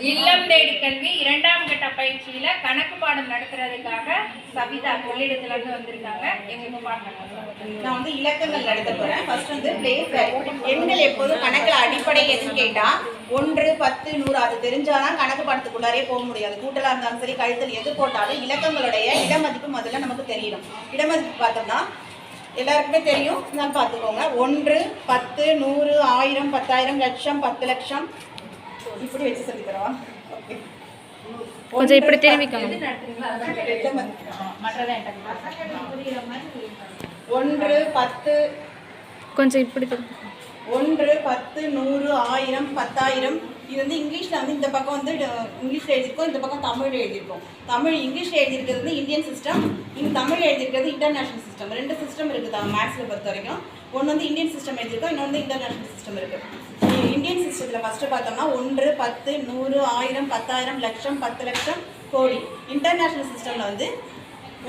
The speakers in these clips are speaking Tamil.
இல்லம் தேடி கல்வி 2ஆம் கட்ட பயிற்சியில கணக்கு பாடம் நடத்துறதுக்காக சபிதா கொள்ளிடத்துல இருந்து வந்திருக்காங்க. எங்களுக்கு நான் வந்து இலக்கங்கள் நடத்த போறேன். ஃபர்ஸ்ட் வந்து பிளேஸ் எண்கள் எப்போதும் கணக்குல அடிப்படை எதுன்னு கேட்டா 1, 10, 100 அது தெரிஞ்சாதான் கணக்கு பாடத்துக்குள்ளாரே போக முடியாது. கூட்டலா இருந்தாலும் சரி கழித்தல் எது போட்டாலும் இலக்கங்களுடைய இடமதிப்பு முதல்ல நமக்கு தெரியணும். இடமதிப்பு பார்த்தோம்னா எல்லாருக்குமே தெரியும், நான் பார்த்துக்கோங்க. 1, 10, 100, 1000, 10,000, லட்சம், 10 லட்சம் இப்படி வச்சு சொல்லி தரவா? ஓகே, கொஞ்சம் இப்படி திரும்பிக்கோங்க. 1, 10 கொஞ்சம் இப்படி திரும்பி 1, 10, 100, 1000, 10,000. இது வந்து இங்கிலீஷில் வந்து இந்த பக்கம் வந்து இங்கிலீஷில் எழுதியிருக்கோம், இந்த பக்கம் தமிழ் எழுதியிருக்கோம். தமிழ் இங்கிலீஷில் எழுதியிருக்கிறது வந்து இந்தியன் சிஸ்டம், இந்த தமிழ் எழுதியிருக்கிறது இன்டர்நேஷனல் சிஸ்டம். 2 சிஸ்டம் இருக்குது மேக்ஸில் பொறுத்த வரைக்கும். ஒன்று வந்து இந்தியன் சிஸ்டம் எழுதியிருக்கோம், இன்னொன்று இன்டர்நேஷனல் சிஸ்டம் இருக்குது. இந்தியன் சிஸ்டத்தில் ஃபஸ்ட்டு பார்த்தோம்னா 1, 10, 100, 1000, 10,000, லட்சம், 10 லட்சம், கோடி. இன்டர்நேஷனல் சிஸ்டமில் வந்து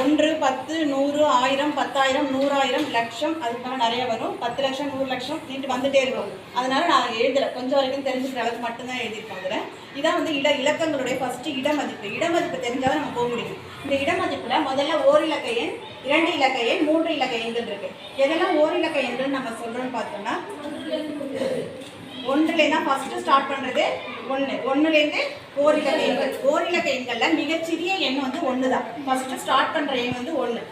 1, 10, 100, 1000, 10,000, 100,000, லட்சம், அதுக்காக நிறைய வரும். 10 லட்சம், 100 லட்சம் நீட்டு வந்துட்டே இருக்கும். அதனால நான் எழுதலை, கொஞ்சம் வரைக்கும் தெரிஞ்சுக்கிற அளவுக்கு மட்டும்தான் எழுதியிருக்கோம். அதில் இதான் வந்து இலக்கங்களுடைய ஃபஸ்ட்டு இடமதிப்பு. இடமதிப்பு தெரிஞ்சால் நம்ம போக முடியும். இந்த இடமதிப்பில் முதல்ல ஓரிலக்க எண், 2 இலக்க எண், 3 இலக்க எண்கள் இருக்குது. எதெல்லாம் ஓரிலக்க எண்கள் நம்ம சொல்கிறோன்னு பார்த்தோம்னா 1லேருந்து தான் ஃபஸ்ட்டு ஸ்டார்ட் பண்ணுறது. 1லேருந்து ஓரிலக்க எண்கள். ஓரிலக்க எண்களில் மிகச்சிறிய எண் வந்து 1 தான். ஃபஸ்ட்டு ஸ்டார்ட் பண்ணுற எண் வந்து 1.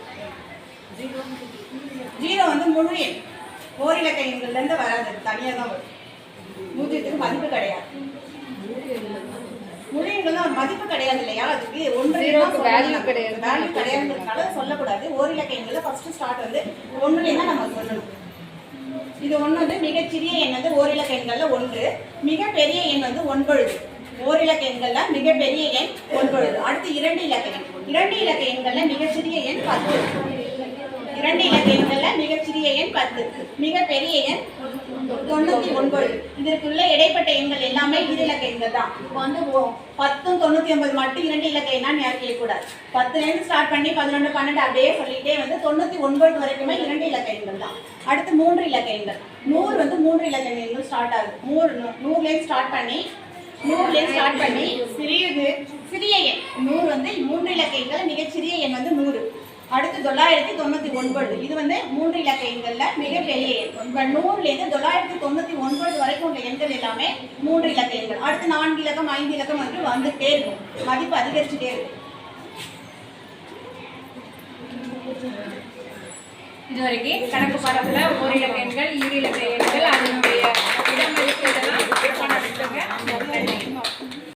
0 வந்து முழு எண். ஓரிலக்க எண்கள்லேருந்து வராது, தனியாக தான் வரும். 0க்கு மதிப்பு கிடையாது. முழு எண்கள் தான் மதிப்பு கிடையாது இல்லையா? அதுக்கு 1 வேல்யூ கிடையாதுன்றதுனால சொல்லக்கூடாது. ஓரிலக்க எண்களில் ஃபஸ்ட்டு ஸ்டார்ட் வந்து 1லேருந்து தான் நம்ம சொல்லணும். இது 1 வந்து மிகச்சிறிய எண் வந்து ஓரிலக்க எண்களில் 1. மிகப்பெரிய எண் வந்து 9. ஓரிலக்க எண்களில் மிகப்பெரிய எண் 9. அடுத்து 2 இலக்க எண். 2 இலக்க எண்களில் மிகச்சிறிய எண் 10. 2 இலக்க எண்களில் மிகச்சிறிய எண் 10. மிகப்பெரிய எண் 99. இதற்குள்ள இடைப்பட்ட எண்கள் எல்லாமே ஈரிலக்க எண்கள் தான். இப்போ வந்து 10, 99 மட்டும் 2 இலக்க எண்ணான்னு யாரும் கேட்கக்கூடாது. 10லேருந்து ஸ்டார்ட் பண்ணி 11, 12 அப்படியே சொல்லிகிட்டே வந்து 99 வரைக்குமே 2 இலக்க எண்கள் தான். அடுத்து 3 இலக்க எண்கள். 100 வந்து 3 இலக்க எண்கள் ஸ்டார்ட் ஆகுது. 100லேருந்து ஸ்டார்ட் பண்ணி சிறிய எண் 100 வந்து 3 இலக்க எண்கள். மிகச்சிறிய எண் வந்து 100. அடுத்து 999. இது வந்து 3 இலக்க எண்களில் மிகப்பெரிய எண். இப்போ 100லேருந்து 999 வரைக்கும் உள்ள எண்கள் எல்லாமே 3 இலக்க எண்கள். அடுத்து 4 இலக்கம், 5 இலக்கம் வந்து வந்துகிட்டே இருக்கும். மதிப்பு அதிகரிச்சுட்டே இருக்கும். இதுவரைக்கும் கணக்கு பாடத்தில் ஓரிலக்க எண்கள்,